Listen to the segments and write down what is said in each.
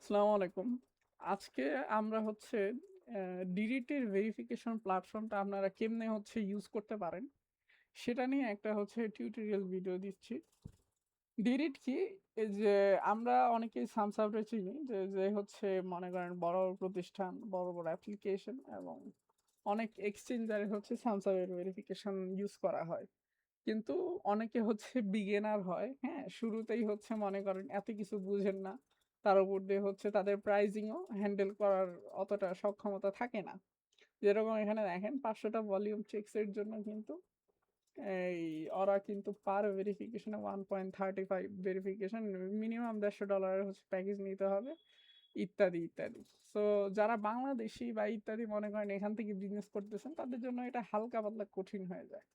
আসসালামু আলাইকুম। আজকে আমরা হচ্ছে ডিডিটির ভেরিফিকেশন প্ল্যাটফর্মটা আপনারা কেমনে হচ্ছে ইউজ করতে পারেন, সেটা নিয়ে একটা হচ্ছে টিউটোরিয়াল ভিডিও দিচ্ছি। ডিডিট কি? এই যে আমরা অনেকেই সামসাবরে চিনি যে হচ্ছে মনে করেন বড় প্রতিষ্ঠান, বড় অ্যাপ্লিকেশন এবং অনেক এক্সচেঞ্জারে হচ্ছে সামসাবের ভেরিফিকেশন ইউজ করা হয়। কিন্তু অনেকে হচ্ছে বিগিনার হয়, হ্যাঁ? শুরুতেই হচ্ছে মনে করেন এত কিছু বুঝেন না। তার উপর দিয়ে হচ্ছে তাদের প্রাইজিং ও হ্যান্ডেল করার অতটা সক্ষমতা থাকে না। যেরকম এখানে দেখেন ৫০০ টা ভলিউম চেকস এর জন্য কিন্তু এই ওরা কিন্তু পার ভেরিফিকেশন এ 1.35 ভেরিফিকেশন মিনিমাম $১৫০ এর হচ্ছে প্যাকেজ নিতে হবে, ইত্যাদি। সো যারা বাংলাদেশী বা ইত্যাদি মনে করেন এখান থেকে বিজনেস করতেছেন তাদের জন্য এটা হালকা পাতলা কঠিন হয়ে যায়।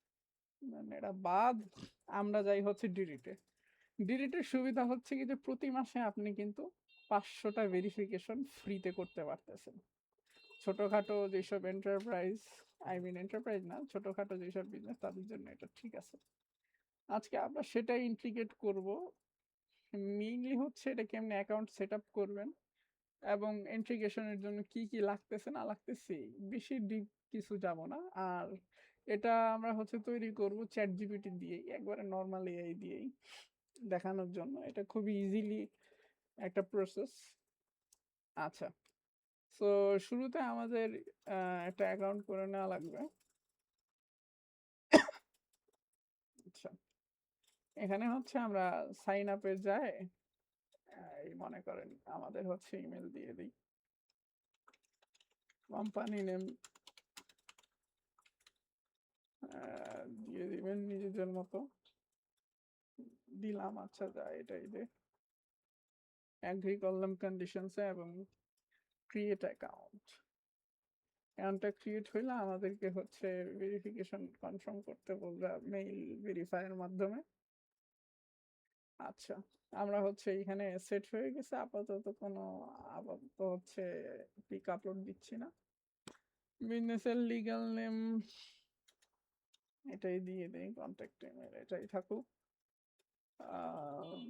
মানে এটা বাদ আমরা যাই হচ্ছে ডিডিটে। ডিডিটের সুবিধা হচ্ছে কি যে প্রতি মাসে আপনি কিন্তু ৫০০ টা ভেরিফিকেশন ফ্রিতে করতে পারতেছেন। ছোটখাটো যেসব এন্টারপ্রাইজ, এন্টারপ্রাইজ না, ছোটখাটো যেসব বিজনেস তাদের জন্য এটা ঠিক আছে। আজকে আমরা সেটাই ইন্টিগ্রেট করব। মেইনলি হচ্ছে এটা কেমনে অ্যাকাউন্ট সেট আপ করবেন এবং ইন্টিগ্রেশনের জন্য কি লাগতেছে না লাগতেছে বেশি ডিপ কিছু যাব না। আর এটা আমরা হচ্ছে তৈরি করব চ্যাট জিপিটি দিয়েই, একবারে নর্মাল এআই দিয়েই দেখানোর জন্য। এটা খুবই ইজিলি একটা প্রসেস। আচ্ছা, সো শুরুতে আমাদের একটা অ্যাকাউন্ট করে নেওয়া লাগবে। আচ্ছা, এখানে হচ্ছে আমরা সাইন আপে যাই, এই মনে করেন আমাদের হচ্ছে ইমেল দিয়ে দিই, কোম্পানি নেম দিয়ে দিবেন নিজেদের মতো, দিলাম। আচ্ছা, যা এটাই দে, অ্যাগ্রি করলাম কন্ডিশনসে এবং ক্রিয়েট অ্যাকাউন্ট। অ্যাকাউন্টটা ক্রিয়েট হইলে আমাদেরকে হচ্ছে ভেরিফিকেশন কনফার্ম করতে বলবে মেইল ভেরিফাইয়ের মাধ্যমে। আচ্ছা, আমরা হচ্ছে এখানে সেট হয়ে গেছে। আপাতত হচ্ছে পিক আপলোড দিচ্ছি না। বিজনেসের লিগ্যাল নেম এটাই দিয়ে দেই, কন্ট্যাক্ট ইমেল এটাই থাকুক। আম,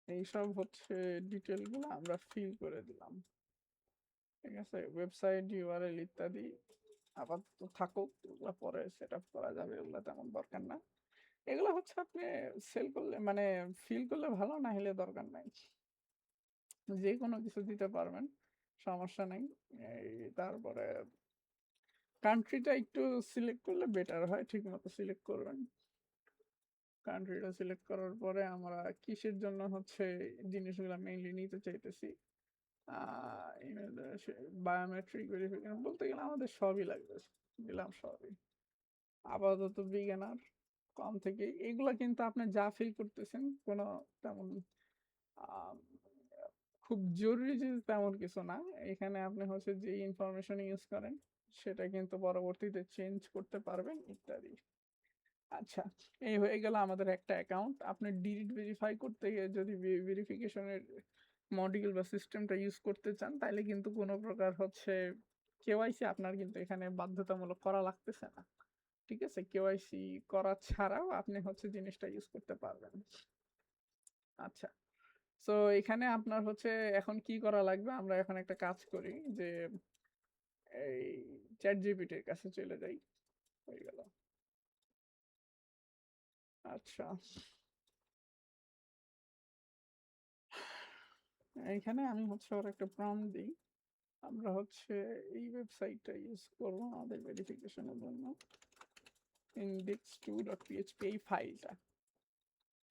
এইসব হচ্ছে ডিটেলগুলো আমরা ফিল করে দিলাম। ঠিক আছে, ওয়েবসাইট ইউআরএল ইত্যাদি আপাতত থাকুক, এগুলো পরে সেট আপ করা যাবে, এগুলো তেমন দরকার না। এগুলো হচ্ছে আপনি সেল করলে মানে ফিল করলে ভালো, না হলে দরকার নাই। যে কোনো কিছু দিতে পারবেন, সমস্যা নেই। এই তারপরে কান্ট্রিটা একটু সিলেক্ট করলে বেটার হয়, ঠিক মতো সিলেক্ট করবেন। কান্ট্রিটা সিলেক্ট করার পরে আমরা কিসের জন্য হচ্ছে জিনিসগুলো মেইনলি নিতে চাইতেছি, ইমেল, বায়োমেট্রিক ভেরিফিকেশন বলতে গেলে আমাদের সবই লাগবে, দিলাম সবই। আপাতত বিজ্ঞানার কম থেকে এগুলা কিন্তু আপনি যা ফিল করতেছেন কোনো তেমন আহ, খুব জরুরি জিনিস তেমন কিছু না। এখানে আপনি হচ্ছে যে ইনফরমেশন ইউজ করেন সেটা কিন্তু পরবর্তীতে চেঞ্জ করতে পারবেন, ইত্যাদি। আচ্ছা, এই হয়ে গেল আমাদের একটা অ্যাকাউন্ট। আপনি ডিলিট ভেরিফাই করতে গিয়ে যদি ভেরিফিকেশনের মডিউল বা সিস্টেমটা ইউজ করতে চান তাহলে কিন্তু কোনো প্রকার হচ্ছে কেওয়াইসি আপনার কিন্তু এখানে বাধ্যতামূলক করা লাগতেছে না। ঠিক আছে, কেওয়াইসি করা ছাড়াও আপনি হচ্ছে জিনিসটা ইউজ করতে পারবেন। আচ্ছা, সো এখানে আপনার হচ্ছে এখন কি করা লাগবে, আমরা এখন একটা কাজ করি যে এই চ্যাট জিপিটির কাছে চলে যাই। হয়ে গেল। আচ্ছা, এখানে আমি হচ্ছে ওর একটা প্রম্পট দিই। আমরা হচ্ছে এই ওয়েবসাইটটা ইউজ করব আমাদের ভেরিফিকেশনের জন্য, index2.php এই ফাইলটা।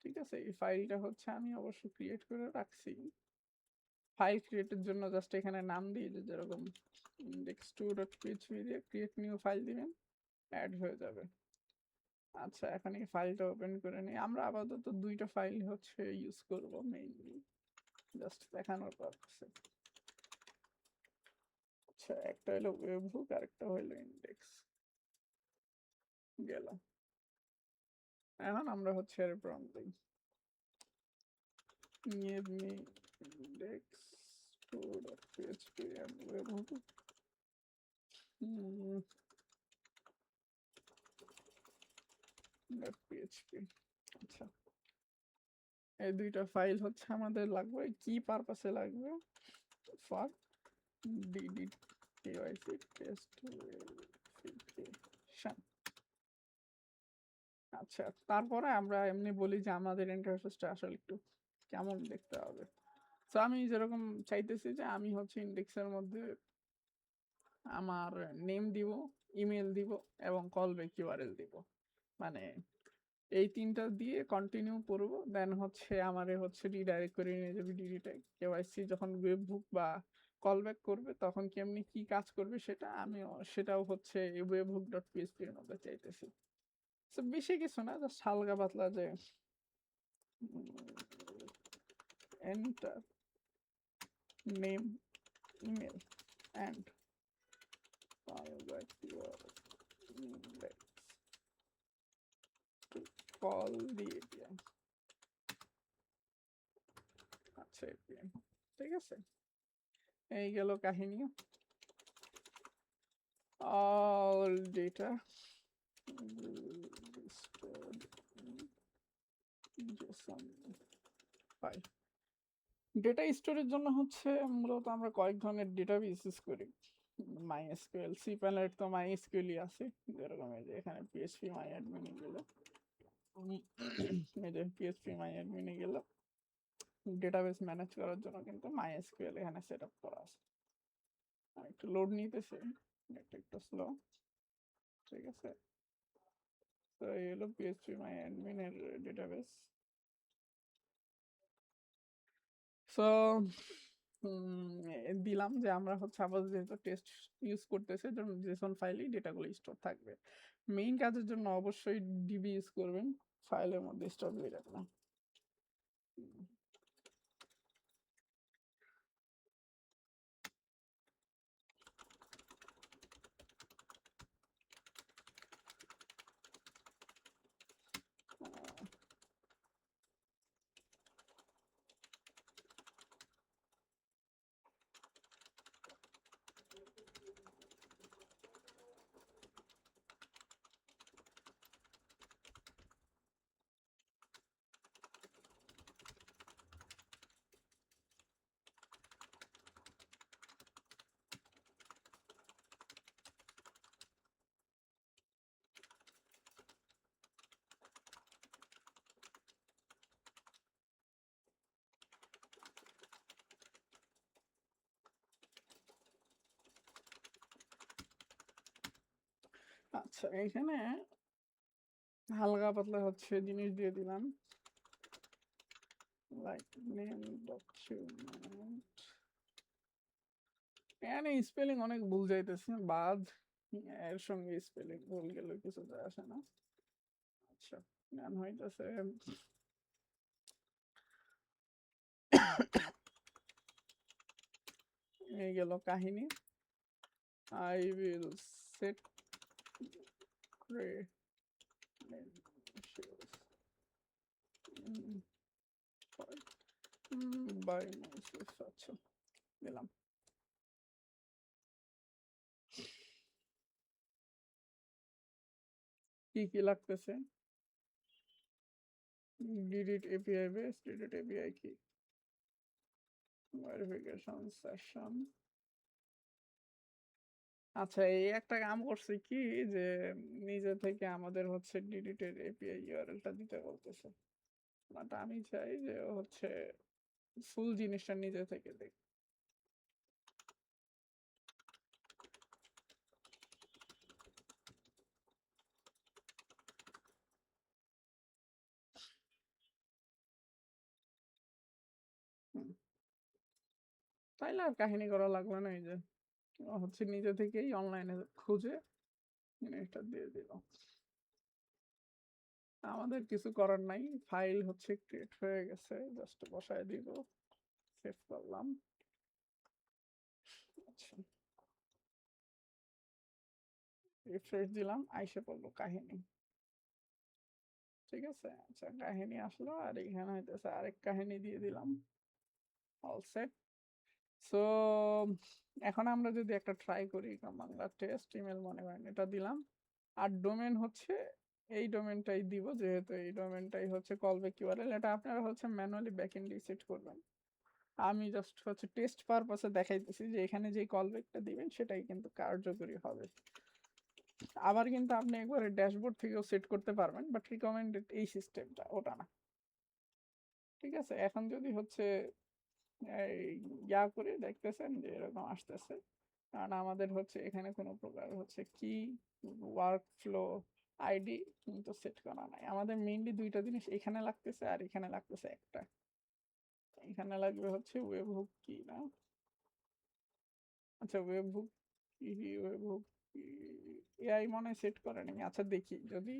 ঠিক আছে, এই ফাইলটা হচ্ছে আমি অবশ্য ক্রিয়েট করে রাখছি। ফাইল ক্রিয়েটের জন্য জাস্ট এখানে নাম দিয়ে যে যেরকম index2.php দিয়ে ক্রিয়েট নিউ ফাইল দিবেন, অ্যাড হয়ে যাবে। আচ্ছা, এখন এই ফাইলটা ওপেন করে নিই। আমরা আপাতত দুইটা ফাইল হচ্ছে ইউজ করব মেইনলি, জাস্ট দেখানোর পারপাসে। আচ্ছা, একটা হলো ওয়েবহুক আর একটা হলো ইন্ডেক্স। গেল। এখন আমরা হচ্ছে এর প্রম্পট দিই, give me index2.php and webhook. PHP. আচ্ছা, এই দুইটা ফাইল হচ্ছে আমাদের লাগবে কি পারপাসে লাগবে? For DD KYC test verification. আচ্ছা, তারপরে আমরা এমনি বলি যে আমাদের ইন্টারফেসটা আসলে একটু কেমন দেখতে হবে। তো আমি যেরকম চাইতেছি যে আমি হচ্ছে ইন্ডেক্সের মধ্যে আমার নেম দিব, ইমেল দিব এবং কল ব্যাক ইউআরএল দিব। মানে এই তিনটা দিয়ে কন্টিনিউ করব, দেন হচ্ছে আমারে হচ্ছে রিডাইরেক্ট করে নিয়ে যাবে ডিডিটে। কেওয়াইসি যখন ওয়েব বুক বা কল ব্যাক করবে তখন কেমনি কি কাজ করবে সেটা আমি সেটাও হচ্ছে ওয়েব বুক ডট পিএসপি এর মধ্যে চাইতেছি। তো বেশি কিছু না, জাস্ট হালকা পাতলা যে enter name, email and call back URL call দিয়ে দিয়ে। আচ্ছা, ঠিক আছে, এই গেল কাহিনী। all data stored in JSON file. Data স্টোরের জন্য হচ্ছে মূলত আমরা কয়েক ধরনের ডেটাবেস ইউজ করি। MySQL, cPanel তো MySQL-ই আছে, যেরকম এই যে এখানে PHP MyAdmin গেল, এই যে PHP MyAdmin গেল ডেটাবেস ম্যানেজ করার জন্য কিন্তু MySQL এখানে সেট আপ করা আছে। একটু লোড নিতেছে, এটা একটু স্লো, ঠিক আছে। তো এই হলো PHP MyAdmin এর ডেটাবেস। সো দিলাম যে আমরা হচ্ছে আপাতত যেহেতু টেস্ট ইউজ করতেছে জন্য জেসন ফাইলেই ডেটাগুলো স্টোর থাকবে। মেইন কাজের জন্য অবশ্যই ডিবি ইউজ করবেন, ফাইলের মধ্যে স্টোর হয়ে যাবে না। আচ্ছা, এখানে হালকা পাতলা হচ্ছে জিনিস দিয়ে দিলাম, লাইক নেম ডকুমেন্ট। এখানে স্পেলিং অনেক ভুল যাইতেছে, বাদ এর সঙ্গে স্পেলিং ভুল গেলে কিছু যায় আসে না। আচ্ছা, গান হইতেছে। এই গেল কাহিনী। I will set credentials by myself। আচ্ছা, দিলাম। কি কি লাগতেছে? Did it API base, did it API কি, ভেরিফিকেশন সেশন। আচ্ছা, এই একটা কাম করছে কি যে নিজে থেকে আমাদের হচ্ছে ডিডিটের এপিআই ইউআরএলটা দিতে বলতেছে, বাট আমি চাই যে হচ্ছে ফুল জিনিসটা নিজে থেকে দেখ। তাইলে আর কাহিনী করা লাগবে না, এই যে হচ্ছে নিজে থেকেই অনলাইনে খুঁজে জিনিসটা দিয়ে দিল। আমাদের কিছু করার নাই, ফাইল হচ্ছে ক্রিয়েট হয়ে গেছে, জাস্ট বসায় দিব, সেভ করলাম। আচ্ছা, রিফ্রেশ দিলাম, আইসে পড়লো কাহিনী, ঠিক আছে। আচ্ছা, কাহিনী আসলো আর এখানে হইতেছে আরেক কাহিনী দিয়ে দিলাম, অল সেট। সো এখন আমরা যদি একটা ট্রাই করি, বাংলা টেস্ট ইমেল মনে করেন এটা দিলাম, আর ডোমেন হচ্ছে এই ডোমেনটাই দিব, যেহেতু এই ডোমেনটাই হচ্ছে কলব্যাক ইউআরএল। এটা আপনারা হচ্ছে ম্যানুয়ালি ব্যাকএন্ডে সেট করবেন। আমি জাস্ট হচ্ছে টেস্ট পারপাসে দেখাইতেছি যে এখানে যে কলব্যাকটা দিবেন সেটাই কিন্তু কার্যকরী হবে। আবার কিন্তু আপনি একবারে ড্যাশবোর্ড থেকেও সেট করতে পারবেন, বাট রিকমেন্ডেড এই সিস্টেমটা, ওটা না। ঠিক আছে, এখন যদি হচ্ছে এই ইয়া করে দেখতেছেন যে এরকম আসতেছে, কারণ আমাদের হচ্ছে এখানে কোনো প্রকার হচ্ছে কি ওয়ার্ক ফ্লো আইডি কিন্তু সেট করা নাই। আমাদের মেইনলি দুইটা জিনিস এখানে লাগতেছে আর এখানে লাগতেছে একটা। এখানে লাগবে হচ্ছে ওয়েব হুক কি না, আচ্ছা ওয়েব হুক কি, ওয়েব হুক এআই মনে সেট করে নাই। আচ্ছা দেখি যদি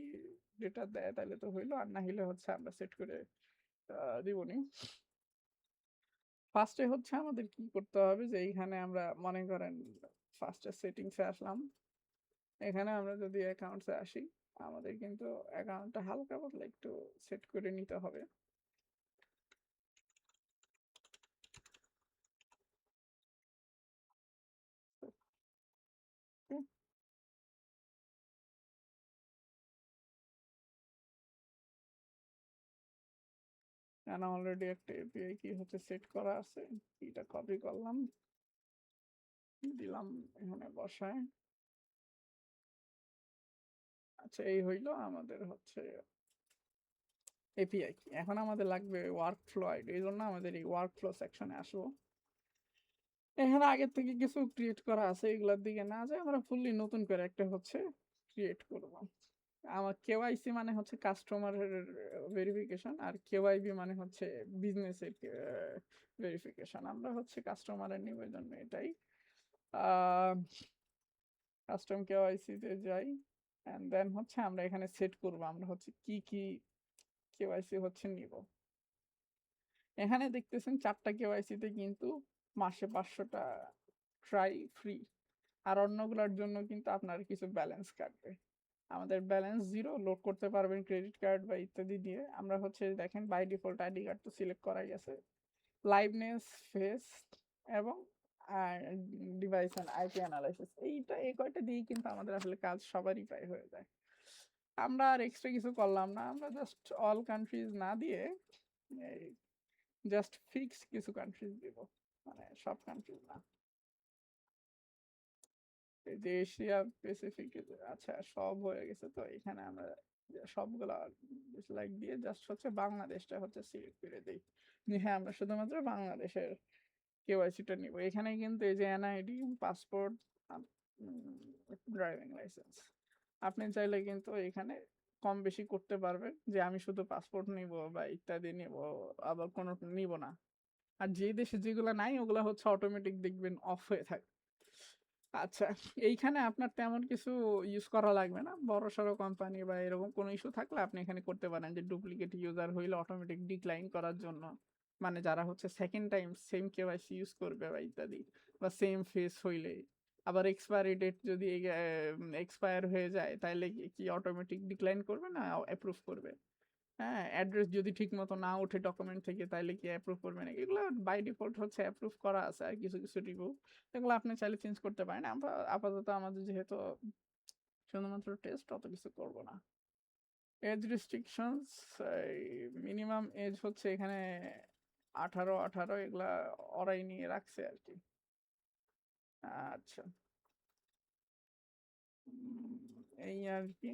ডেটা দেয় তাহলে তো হইলো, আর না হলে হচ্ছে আমরা সেট করে দিবনি। ফার্স্টে হচ্ছে আমাদের কি করতে হবে যে এইখানে আমরা মনে করেন ফার্স্টে সেটিংসে আসলাম। এখানে আমরা যদি অ্যাকাউন্টসে আসি, আমাদের কিন্তু অ্যাকাউন্টটা হালকা পাতলা একটু সেট করে নিতে হবে। এখানে অলরেডি একটা এপিআই কি হচ্ছে সেট করা আছে, এটা কপি করলাম, দিলাম এখানে বসায়। আচ্ছা এই হইলো আমাদের হচ্ছে এপিআই কি। এখন আমাদের লাগবে ওয়ার্ক ফ্লো আইডি, এই জন্য আমাদের এই ওয়ার্ক ফ্লো সেকশনে আসবো। এখানে আগের থেকে কিছু ক্রিয়েট করা আছে, এগুলোর দিকে না যায় আমরা ফুললি নতুন করে একটা হচ্ছে ক্রিয়েট করব। আমার কেওয়াইসি মানে হচ্ছে কাস্টমারের ভেরিফিকেশন, আর কেওয়াইবি মানে হচ্ছে বিজনেসের ভেরিফিকেশন। আমরা হচ্ছে কাস্টমারের নিব, এই জন্য এটাই কাস্টম কেওয়াইসি তে যাই, এন্ড দেন হচ্ছে আমরা এখানে সেট করব আমরা হচ্ছে কি কি কেওয়াইসি হচ্ছে নিব। এখানে দেখতেছেন 4টা কেওয়াইসি তে কিন্তু মাসে 500টা ট্রাই ফ্রি, আর অন্যগুলোর জন্য কিন্তু আপনার কিছু ব্যালেন্স কাটবে। আমাদের ব্যালেন্স 0, লোড করতে পারবেন ক্রেডিট কার্ড বা ইত্যাদি দিয়ে। আমরা হচ্ছে দেখেন বাই ডিফল্ট আইডি কার্ড তো সিলেক্ট করাই আছে, লাইভনেস, ফেস এবং ডিভাইস অ্যান্ড আইপি অ্যানালাইসিস, এইটা এই কয়টা দিয়েই কিন্তু আমাদের আসলে কাজ সবারই প্রায় হয়ে যায়। আমরা আর এক্সট্রা কিছু করলাম না, আমরা জাস্ট অল কান্ট্রিজ না দিয়ে জাস্ট ফিক্স কিছু কান্ট্রিজ দিব, মানে সব কান্ট্রিজ না। এই যে এশিয়া প্যাসিফিক, আচ্ছা সব হয়ে গেছে, তো এখানে আমরা সবগুলা লাইক দিয়ে জাস্ট হচ্ছে বাংলাদেশটা হচ্ছে সিলেক্ট করে দিই যে হ্যাঁ আমরা শুধুমাত্র বাংলাদেশের কেওয়াইসিটা নিব। এখানে কিন্তু এই যে এনআইডি, পাসপোর্ট, ড্রাইভিং লাইসেন্স, আপনি চাইলে কিন্তু এখানে কম বেশি করতে পারবেন যে আমি শুধু পাসপোর্ট নিব বা ইত্যাদি নিব, আবার কোনো নিব না। আর যে দেশে যেগুলো নাই ওগুলা হচ্ছে অটোমেটিক দেখবেন অফ হয়ে থাকে। আচ্ছা, এইখানে আপনার তেমন কিছু ইউজ করা লাগবে না। বড়সড় কোম্পানি বা এরকম কোনো ইস্যু থাকলে আপনি এখানে করতে পারেন যে ডুপ্লিকেট ইউজার হইলে অটোমেটিক ডিক্লাইন করার জন্য, মানে যারা হচ্ছে second time same KYC use করবে বা ইত্যাদি, বা সেম ফেস হইলে। আবার এক্সপায়ারি ডেট যদি এক্সপায়ার হয়ে যায় তাহলে কি অটোমেটিক ডিক্লাইন করবে না অ্যাপ্রুভ করবে? হ্যাঁ, অ্যাড্রেস যদি ঠিক মতো না ওঠে ডকুমেন্ট থেকে তাইলে কি অ্যাপ্রুভ করবে না? এগুলো বাই ডিফল্ট হচ্ছে অ্যাপ্রুভ করা আছে, আর কিছু কিছু রিভিউ এগুলো আপনি চাইলে চেঞ্জ করতে পারেন। আমরা আপাতত আমাদের যেহেতু শুধুমাত্র টেস্ট, অত কিছু করব না। এজ রেস্ট্রিকশনস, মিনিমাম এজ হচ্ছে এখানে 18 এগুলা ওরাই নিয়ে রাখছে আর কি। আচ্ছা, এই আর কি।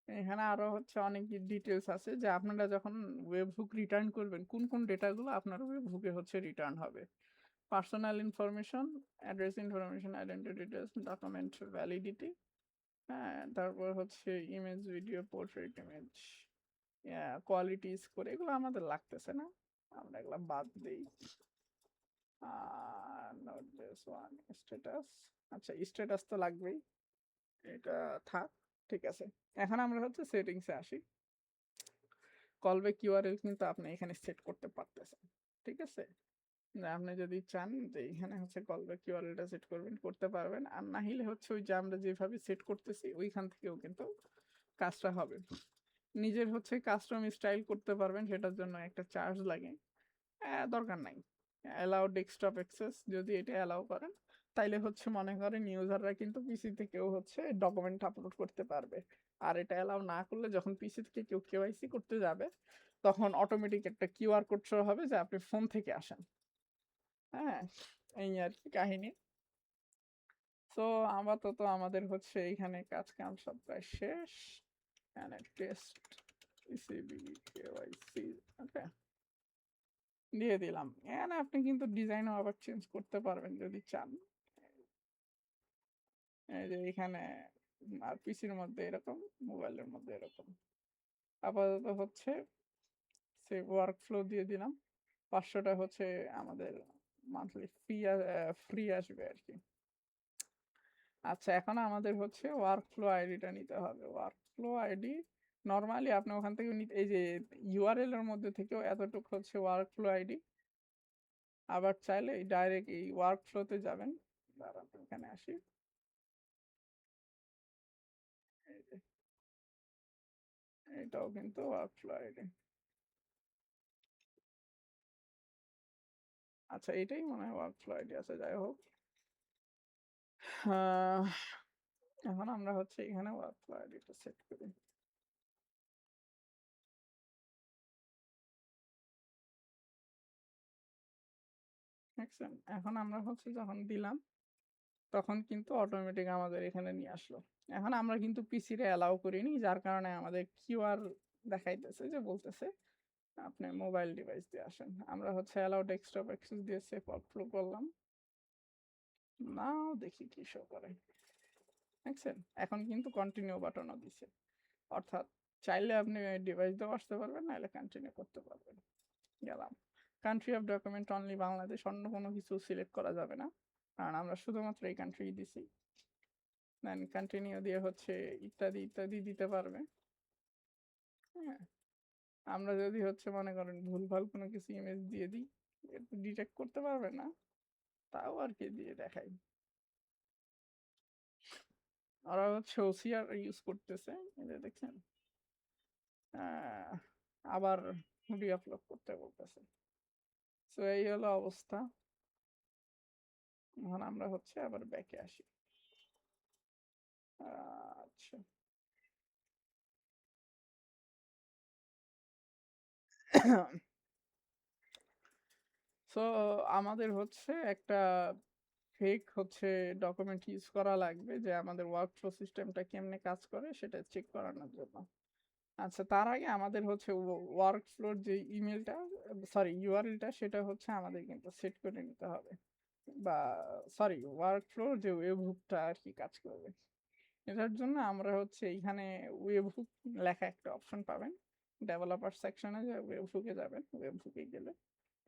এখানে আরো হচ্ছে অনেক ডিটেলস আছে যে আপনারা যখন ওয়েব হুক রিটার্ন করবেন কোন কোন ডেটাগুলো আপনার ওয়েব হুকে হচ্ছে রিটার্ন হবে। Personal information, address information, identity details, document validity, হ্যাঁ, তারপর হচ্ছে image, video, portrait image, quality score, এগুলো আমাদের লাগতেছে না, আমরা এগুলো বাদ দিই। নোট দিস ওয়ান, স্ট্যাটাস, আচ্ছা স্ট্যাটাস তো লাগবেই, এটা থাক, ঠিক আছে। এখন আমরা হচ্ছে সেটিংসে আসি। কলব্যাক ইউআরএল কিন্তু আপনি এখানে সেট করতে পারতেছেন, ঠিক আছে। আপনি যদি চান যে এখানে হচ্ছে কলব্যাক ইউআরএলটা সেট করবেন, করতে পারবেন, আর না হলে হচ্ছে ওই যে আমরা যেভাবে সেট করতেছি ওইখান থেকেও কিন্তু কাজটা হবে। নিজের হচ্ছে কাস্টম স্টাইল করতে পারবেন, সেটার জন্য একটা চার্জ লাগে, দরকার নাই। অ্যালাউ ডেস্কটপ অ্যাক্সেস, যদি এটা অ্যালাউ করেন তাইলে হচ্ছে মনে করেন ইউজাররা কিন্তু পিসি থেকেও হচ্ছে ডকুমেন্ট আপলোড করতে পারবে। আর এটা অ্যালাউ না করলে যখন পিসি থেকে কেউ কেওয়াইসি করতে যাবে তখন অটোমেটিক একটা কিউআর কোড শো হবে যে আপনি ফোন থেকে আসেন। হ্যাঁ, এই আর কি কাহিনী। তো আপাতত আমাদের হচ্ছে এইখানে কাজ কাম সব প্রায় শেষ। এখানে টেস্ট পিসিবি কেওয়াইসি ওকে দিয়ে দিলাম। এখানে আপনি কিন্তু ডিজাইনও আবার চেঞ্জ করতে পারবেন যদি চান। এই যে এখানে আর পিসির মধ্যে এরকম, মোবাইলের মধ্যে এরকম। আপাতত হচ্ছে সে ওয়ার্ক ফ্লো দিয়ে দিলাম। 500টা হচ্ছে আমাদের মান্থলি ফ্রি আসবে আর কি। আচ্ছা, এখন আমাদের হচ্ছে ওয়ার্ক ফ্লো আইডিটা নিতে হবে। ওয়ার্ক ফ্লো আইডি নর্মালি আপনি ওখান থেকে নিতে, এই যে ইউআরএল এর মধ্যে থেকেও এতটুকু হচ্ছে ওয়ার্ক ফ্লো আইডি। আবার চাইলে ডাইরেক্ট এই ওয়ার্ক ফ্লোতে যাবেন। দাঁড়ান এখানে আসি। এই যে এটাও কিন্তু ওয়ার্ক ফ্লো আইডি। আচ্ছা, এটাই মনে হয় ওয়ার্ক ফ্লো আইডি আছে, যাই হোক। আহ, এখন আমরা হচ্ছে এখানে ওয়ার্ক ফ্লো আইডিটা সেট করি। দেখছেন, এখন আমরা হচ্ছে যখন দিলাম তখন কিন্তু অটোমেটিক আমাদের এখানে নিয়ে আসলো। এখন আমরা কিন্তু পিসি রে অ্যালাউ করিনি, যার কারণে আমাদের কিউআর দেখাইতেছে যে বলতেছে আপনি মোবাইল ডিভাইস দিয়ে আসেন। আমরা হচ্ছে অ্যালাউ ডেস্কটপ অ্যাক্সেস দিয়ে সেভ আউটফ্লো করলাম। নাও দেখি কি শো করে। দেখছেন, এখন কিন্তু কন্টিনিউ বাটনও দিছে, অর্থাৎ চাইলে আপনি ডিভাইস দিয়েও আসতে পারবেন, নাহলে কন্টিনিউ করতে পারবেন। গেলাম। Country of document only Bangladesh, অন্য কোনো কিছু সিলেক্ট করা যাবে না, কারণ আমরা শুধুমাত্র এই কান্ট্রি দিছি। দেন কন্টিনিউ দিয়ে হচ্ছে ইত্যাদি ইত্যাদি দিতে পারবে। হ্যাঁ, আমরা যদি হচ্ছে মনে করেন ভুলভাল কোনো কিছু ইমেজ দিয়ে দিই, ডিটেক্ট করতে পারবে না, তাও আর কি দিয়ে দেখাই। ওরা হচ্ছে ওসিআর ইউজ করতেছে, এই যে দেখছেন। আবার রিআপলোড করতে বলতেছে। তো এই হলো অবস্থা। এখন আমরা হচ্ছে আবার ব্যাকে আসি। আচ্ছা, সো আমাদের হচ্ছে একটা ফেক হচ্ছে ডকুমেন্ট ইউজ করা লাগবে যে আমাদের ওয়ার্কফ্লো সিস্টেমটা কেমনে কাজ করে সেটা চেক করানোর জন্য। আচ্ছা, তার আগে আমাদের হচ্ছে ওয়ার্কফ্লোর যে ইমেলটা, সরি ইউআরএলটা, সেটা হচ্ছে আমাদের কিন্তু সেট করে নিতে হবে। বা সরি, ওয়ার্কফ্লোর যে ওয়েব হুকটা আর কি কাজ করবে, এটার জন্য আমরা হচ্ছে এইখানে ওয়েব হুক লেখা একটা অপশন পাবেন। ডেভেলপার সেকশনে যে ওয়েব হুকে যাবেন, ওয়েব হুকে গেলে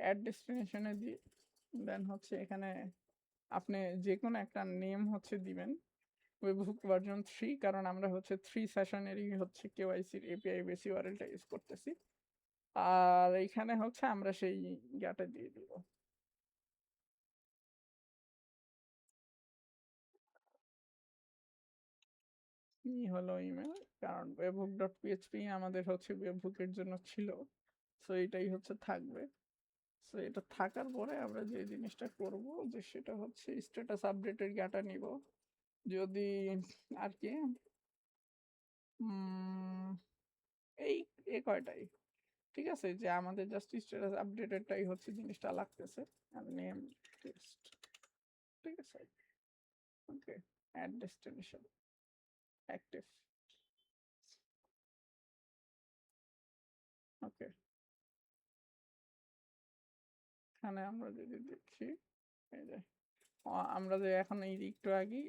অ্যাড ডেস্টিনেশনে দিয়ে দেন হচ্ছে এখানে আপনি যে কোনো একটা নেম হচ্ছে দিবেন। ওয়েবহুক ভার্সন 3, কারণ আমরা হচ্ছে 3 সেশনেরই হচ্ছে কেওয়াইসির এপিআই বেস ইউআরএলটা ইউজ করতেছি। আর এখানে হচ্ছে আমরা সেই ইয়াটা দিয়ে দিব। কি হলো ইমেল, কারণ ওয়েবহুক ডট পিএইচপি আমাদের হচ্ছে ওয়েবহুকের জন্য ছিল, সো এটাই হচ্ছে থাকবে। সো এটা থাকার পরে আমরা যে জিনিসটা করব যে সেটা হচ্ছে স্ট্যাটাস আপডেটের ইয়াটা নিব। যদি আর কি এই এ কয়টাই ঠিক আছে, যে আমাদের জাস্ট স্ট্যাটাস আপডেটেডটাই হচ্ছে জিনিসটা লাগতেছে। আর নেম টেক্সট, ঠিক আছে। ওকে, অ্যাড ডেস্টিনেশন অ্যাক্টিভ। ওকে, এখানে আমরা যদি দেখি, এই যে আমরা যে এখন এই একটু আগে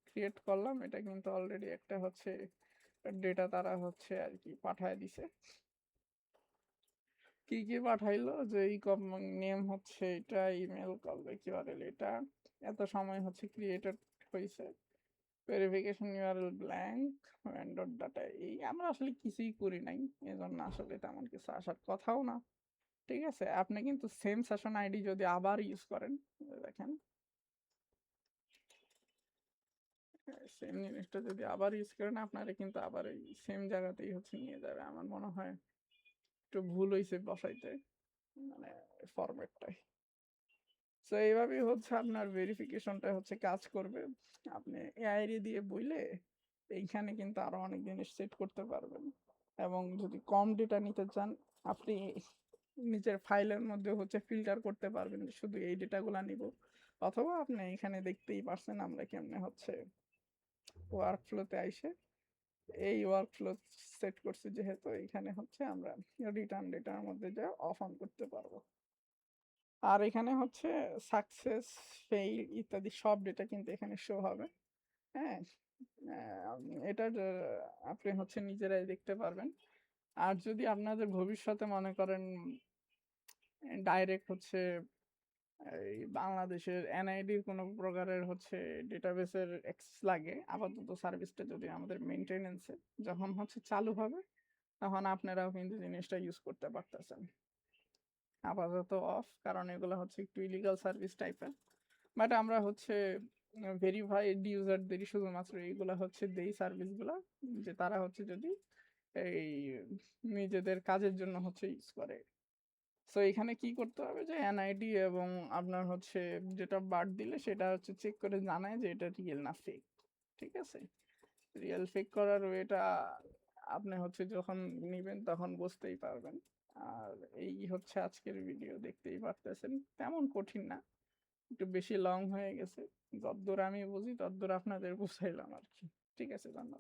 ক্রিয়েট করলাম, এটা কিন্তু অলরেডি একটা হচ্ছে ডেটা তারা হচ্ছে আর কি পাঠায় দিছে। কি কি পাঠাইলো, যে এই নেম হচ্ছে এটা, ইমেল কল ব্যাক ইউআরএল এটা, এত সময় হচ্ছে ক্রিয়েটেড হয়েছে, verification URL blank, vendor data. এই আমরা আসলে কিছুই করি নাই, এজন্য আসলে তেমন কিছু আসার কথাও না। ঠিক আছে, আপনি কিন্তু সেম সেশন আইডি যদি আবার ইউজ করেন, দেখেন সেম জিনিসটা যদি আবার ইউজ করেন, আপনারা কিন্তু আবার এই সেম জায়গাতেই হচ্ছে নিয়ে যাবে। আমার মনে হয় একটু ভুল হয়েছে বসাইতে, মানে ফরম্যাটটাই। তো এইভাবেই হচ্ছে আপনার ভেরিফিকেশনটা হচ্ছে কাজ করবে। আপনি এআই দিয়ে বইলে এইখানে কিন্তু আরো অনেক জিনিস সেট করতে পারবেন। এবং যদি কম ডেটা নিতে চান, আপনি নিজের ফাইলের মধ্যে হচ্ছে ফিল্টার করতে পারবেন যে শুধু এই ডেটাগুলা নিব। অথবা আপনি এখানে দেখতেই পারছেন আমরা কেমনে হচ্ছে ওয়ার্ক ফ্লোতে আইসে এই ওয়ার্ক ফ্লো সেট করছি, যেহেতু এখানে হচ্ছে আমরা রিটার্ন ডেটার মধ্যে যা অফ অন করতে পারবো। আর এখানে হচ্ছে সাকসেস, ফেইল ইত্যাদি সব ডেটা কিন্তু এখানে শো হবে। হ্যাঁ, এটার আপনি হচ্ছে নিজেরাই দেখতে পারবেন। আর যদি আপনাদের ভবিষ্যতে মনে করেন ডাইরেক্ট হচ্ছে এই বাংলাদেশের এনআইডির কোনো প্রকারের হচ্ছে ডেটাবেসের অ্যাক্সেস লাগে, আপাতত সার্ভিসটা যদি আমাদের মেইনটেনেন্সে যখন হচ্ছে চালু হবে, তখন আপনারাও কিন্তু জিনিসটা ইউজ করতে পারতেছেন। আপাতত অফ, কারণ এগুলো হচ্ছে একটু ইলিগাল সার্ভিস টাইপের। বাট আমরা হচ্ছে ভেরিফাইড ইউজারদেরই শুধুমাত্র এইগুলা হচ্ছে দেই সার্ভিসগুলা, যে তারা হচ্ছে যদি এই নিজেদের কাজের জন্য হচ্ছে ইউজ করে। সো এখানে কি করতে হবে যে এনআইডি এবং আপনার হচ্ছে যেটা বার্থ দিলে সেটা হচ্ছে চেক করে জানায় যে এটা রিয়েল না ফেক। ঠিক আছে, রিয়েল ফেক করার ওয়েটা আপনি হচ্ছে যখন নিবেন তখন বুঝতেই পারবেন। আর এই হচ্ছে আজকের ভিডিও, দেখতেই পারতেছেন তেমন কঠিন না, একটু বেশি লং হয়ে গেছে। যতদূর আমি বুঝি ততদূর আপনাদের বুঝাইলাম আর কি। ঠিক আছে, ধন্যবাদ।